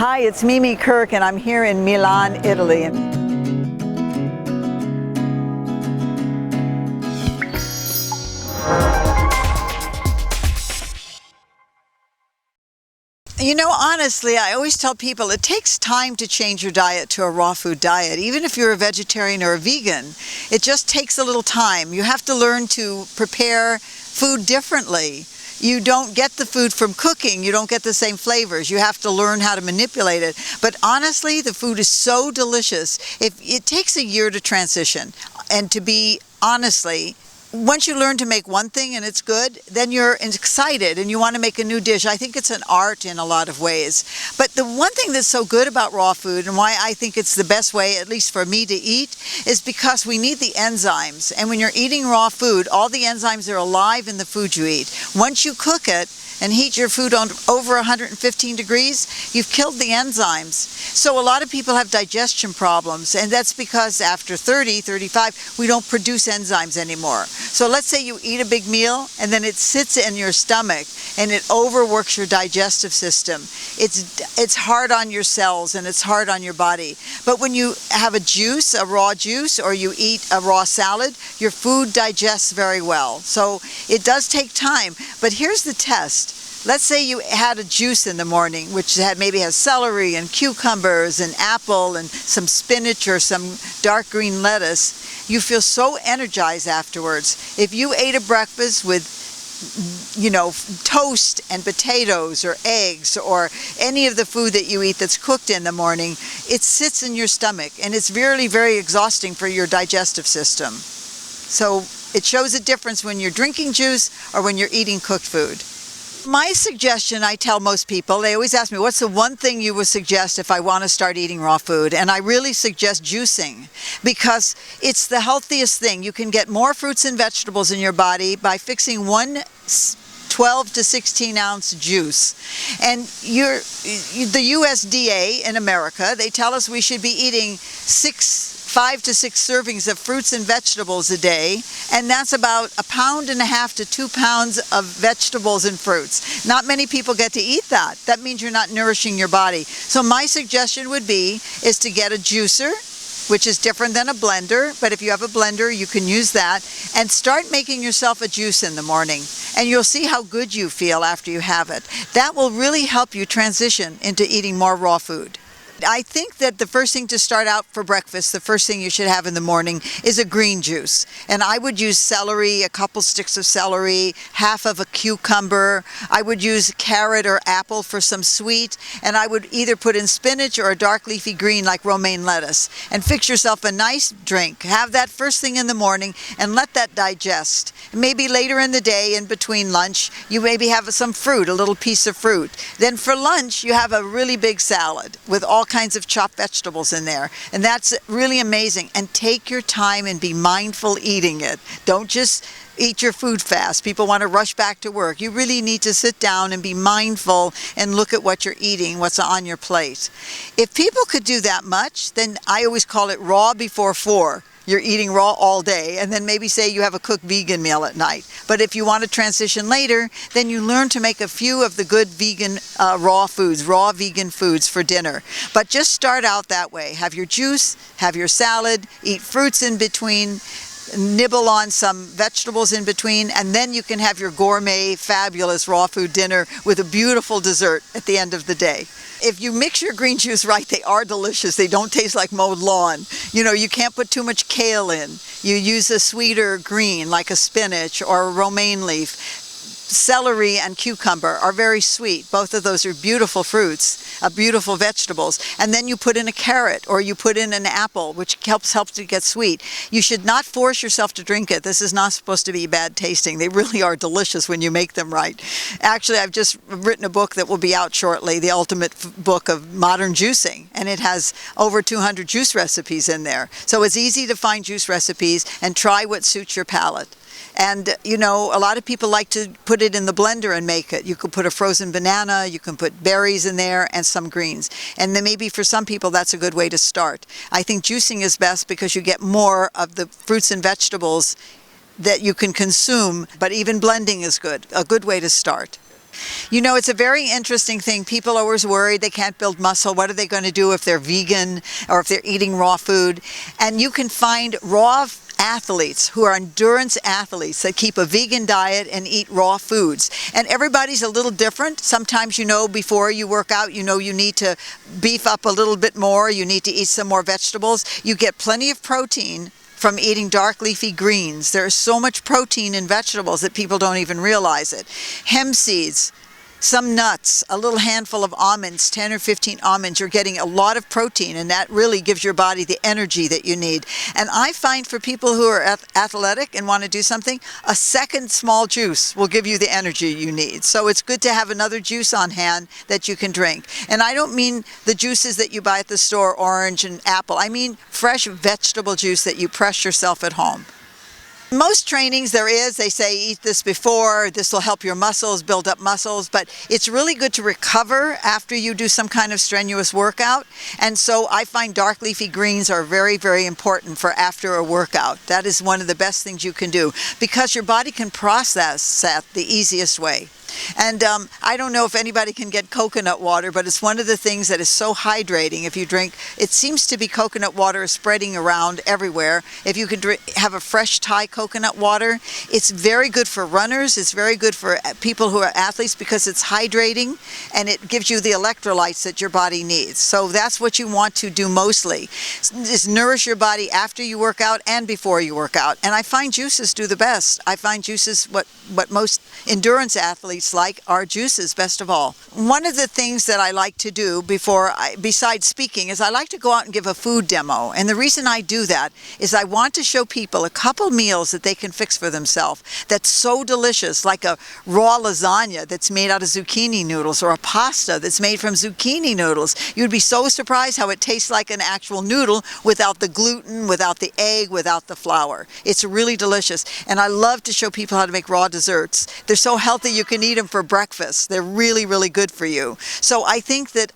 Hi, it's Mimi Kirk and I'm here in Milan, Italy. You know, honestly, I always tell people it takes time to change your diet to a raw food diet. Even if you're a vegetarian or a vegan, it just takes a little time. You have to learn to prepare food differently. You don't get the food from cooking. You don't get the same flavors. You have to learn how to manipulate it. But honestly, the food is so delicious. It takes a year to transition. And to be honestly, once you learn to make one thing and it's good, then you're excited and you want to make a new dish. I think it's an art in a lot of ways. But the one thing that's so good about raw food and why I think it's the best way, at least for me, to eat, is because we need the enzymes. And when you're eating raw food, all the enzymes are alive in the food you eat. Once you cook it and heat your food on over 115 degrees, you've killed the enzymes. So a lot of people have digestion problems, and that's because after 30, 35, we don't produce enzymes anymore. So let's say you eat a big meal and then it sits in your stomach and it overworks your digestive system. It's hard on your cells and it's hard on your body. But when you have a juice, a raw juice, or you eat a raw salad, your food digests very well. So it does take time, but here's the test. Let's say you had a juice in the morning, which maybe has celery and cucumbers and apple and some spinach or some dark green lettuce. You feel so energized afterwards. If you ate a breakfast with, toast and potatoes or eggs or any of the food that you eat that's cooked in the morning, it sits in your stomach and it's really very exhausting for your digestive system. So it shows a difference when you're drinking juice or when you're eating cooked food. My suggestion, I tell most people, they always ask me, what's the one thing you would suggest if I want to start eating raw food? And I really suggest juicing because it's the healthiest thing. You can get more fruits and vegetables in your body by fixing one 12 to 16 ounce juice. And the USDA in America, they tell us we should be eating 5 to 6 servings of fruits and vegetables a day, and that's about 1.5 pounds to 2 pounds of vegetables and fruits. Not many people get to eat that. That means you're not nourishing your body. So my suggestion would be is to get a juicer, which is different than a blender, but if you have a blender, you can use that, and start making yourself a juice in the morning, and you'll see how good you feel after you have it. That will really help you transition into eating more raw food. I think that the first thing to start out for breakfast, the first thing you should have in the morning is a green juice. And I would use celery, a couple sticks of celery, half of a cucumber. I would use carrot or apple for some sweet. And I would either put in spinach or a dark leafy green like romaine lettuce. And fix yourself a nice drink. Have that first thing in the morning and let that digest. Maybe later in the day, in between lunch, you maybe have some fruit, a little piece of fruit. Then for lunch, you have a really big salad with all kinds of chopped vegetables in there, and that's really amazing. And take your time and be mindful eating it. Don't just eat your food fast. People want to rush back to work. You really need to sit down and be mindful and look at what you're eating, what's on your plate. If people could do that much, then I always call it raw before 4. You're eating raw all day, and then maybe say you have a cooked vegan meal at night. But if you want to transition later, then you learn to make a few of the good vegan raw vegan foods for dinner. But just start out that way. Have your juice, have your salad, eat fruits in between, nibble on some vegetables in between, and then you can have your gourmet, fabulous raw food dinner with a beautiful dessert at the end of the day. If you mix your green juice right, they are delicious. They don't taste like mowed lawn. You can't put too much kale in. You use a sweeter green like a spinach or a romaine leaf. Celery and cucumber are very sweet. Both of those are beautiful fruits, beautiful vegetables. And then you put in a carrot or you put in an apple, which helps to get sweet. You should not force yourself to drink it. This is not supposed to be bad tasting. They really are delicious when you make them right. Actually, I've just written a book that will be out shortly, the ultimate book of modern juicing, and it has over 200 juice recipes in there. So it's easy to find juice recipes and try what suits your palate. And, a lot of people like to put it in the blender and make it. You could put a frozen banana, you can put berries in there and some greens. And then maybe for some people that's a good way to start. I think juicing is best because you get more of the fruits and vegetables that you can consume, but even blending is good, a good way to start. You know, it's a very interesting thing. People are always worried they can't build muscle. What are they going to do if they're vegan or if they're eating raw food? And you can find raw athletes who are endurance athletes that keep a vegan diet and eat raw foods. And everybody's a little different. Sometimes, you know, before you work out, you know you need to beef up a little bit more. You need to eat some more vegetables. You get plenty of protein from eating dark leafy greens. There's so much protein in vegetables that people don't even realize it. Hemp seeds, some nuts, a little handful of almonds, 10 or 15 almonds, you're getting a lot of protein, and that really gives your body the energy that you need. And I find for people who are athletic and want to do something, a second small juice will give you the energy you need. So it's good to have another juice on hand that you can drink. And I don't mean the juices that you buy at the store, orange and apple. I mean fresh vegetable juice that you press yourself at home. Most trainings they say eat this before, this will help your muscles, build up muscles, but it's really good to recover after you do some kind of strenuous workout. And so I find dark leafy greens are very, very important for after a workout. That is one of the best things you can do because your body can process that the easiest way. And I don't know if anybody can get coconut water, but it's one of the things that is so hydrating. If you drink, it seems to be coconut water spreading around everywhere. If you can have a fresh Thai coconut water, it's very good for runners. It's very good for people who are athletes because it's hydrating and it gives you the electrolytes that your body needs. So that's what you want to do mostly, is nourish your body after you work out and before you work out. And I find juices do the best. I find juices what most endurance athletes like are juices best of all. One of the things that I like to do besides speaking is I like to go out and give a food demo. And the reason I do that is I want to show people a couple meals that they can fix for themselves that's so delicious, like a raw lasagna that's made out of zucchini noodles or a pasta that's made from zucchini noodles. You'd be so surprised how it tastes like an actual noodle without the gluten, without the egg, without the flour. It's really delicious. And I love to show people how to make raw desserts. They're so healthy you can eat them for breakfast. They're really, really good for you. So I think that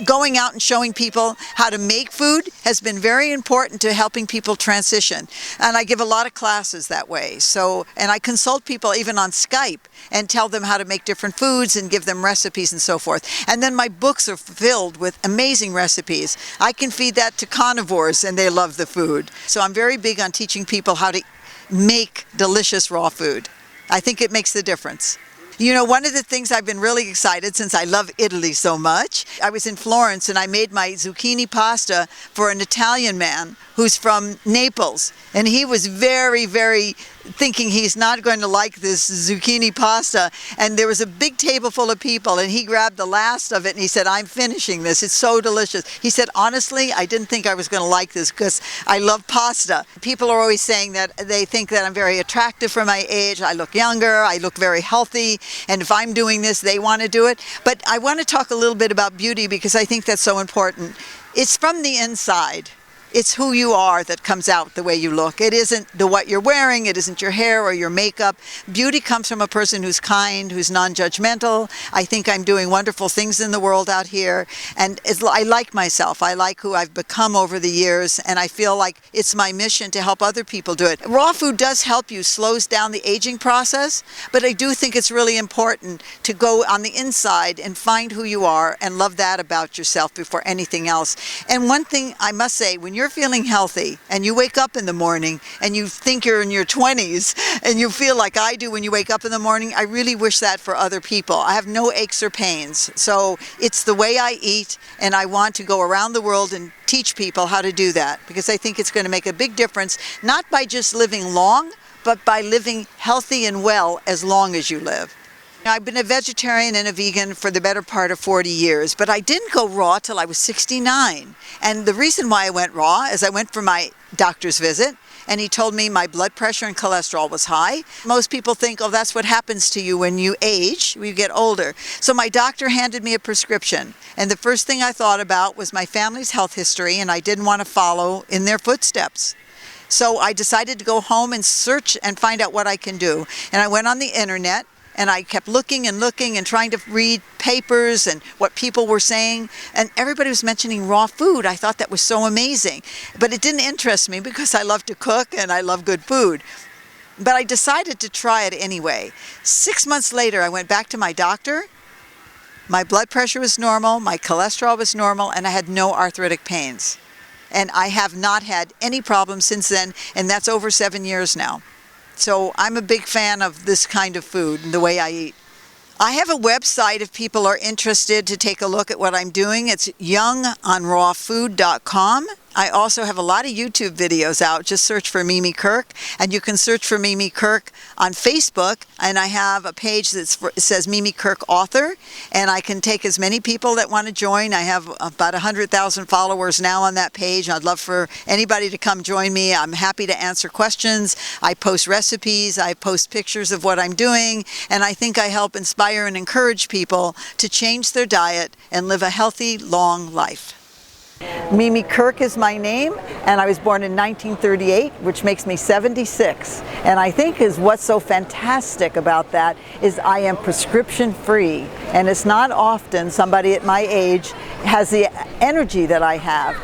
going out and showing people how to make food has been very important to helping people transition. And I give a lot of classes that way. And I consult people even on Skype and tell them how to make different foods and give them recipes and so forth. And then my books are filled with amazing recipes. I can feed that to carnivores and they love the food. So I'm very big on teaching people how to make delicious raw food. I think it makes the difference. You know, one of the things I've been really excited since I love Italy so much, I was in Florence and I made my zucchini pasta for an Italian man who's from Naples. And he was very, very thinking he's not going to like this zucchini pasta. And there was a big table full of people and he grabbed the last of it and he said, "I'm finishing this. It's so delicious." He said, "Honestly, I didn't think I was going to like this because I love pasta." People are always saying that they think that I'm very attractive for my age. I look younger. I look very healthy. And if I'm doing this, they want to do it. But I want to talk a little bit about beauty because I think that's so important. It's from the inside. It's who you are that comes out the way you look. It isn't what you're wearing. It isn't your hair or your makeup. Beauty comes from a person who's kind, who's non-judgmental. I think I'm doing wonderful things in the world out here. And I like myself. I like who I've become over the years. And I feel like it's my mission to help other people do it. Raw food does help you, slows down the aging process. But I do think it's really important to go on the inside and find who you are and love that about yourself before anything else. And one thing I must say, when you're feeling healthy and you wake up in the morning and you think you're in your 20s and you feel like I do when you wake up in the morning, I really wish that for other people. I have no aches or pains. So it's the way I eat, and I want to go around the world and teach people how to do that because I think it's going to make a big difference, not by just living long, but by living healthy and well as long as you live. I've been a vegetarian and a vegan for the better part of 40 years, but I didn't go raw till I was 69. And the reason why I went raw is I went for my doctor's visit, and he told me my blood pressure and cholesterol was high. Most people think, oh, that's what happens to you when you age, when you get older. So my doctor handed me a prescription, and the first thing I thought about was my family's health history, and I didn't want to follow in their footsteps. So I decided to go home and search and find out what I can do. And I went on the internet, and I kept looking and trying to read papers and what people were saying. And everybody was mentioning raw food. I thought that was so amazing. But it didn't interest me because I love to cook and I love good food. But I decided to try it anyway. 6 months later, I went back to my doctor. My blood pressure was normal, my cholesterol was normal, and I had no arthritic pains. And I have not had any problems since then, and that's over 7 years now. So I'm a big fan of this kind of food and the way I eat. I have a website if people are interested to take a look at what I'm doing. It's youngonrawfood.com. I also have a lot of YouTube videos out. Just search for Mimi Kirk, and you can search for Mimi Kirk on Facebook, and I have a page that says Mimi Kirk Author, and I can take as many people that want to join. I have about 100,000 followers now on that page. I'd love for anybody to come join me. I'm happy to answer questions. I post recipes. I post pictures of what I'm doing, and I think I help inspire and encourage people to change their diet and live a healthy, long life. Mimi Kirk is my name, and I was born in 1938, which makes me 76. And I think what's so fantastic about that is I am prescription free. And it's not often somebody at my age has the energy that I have.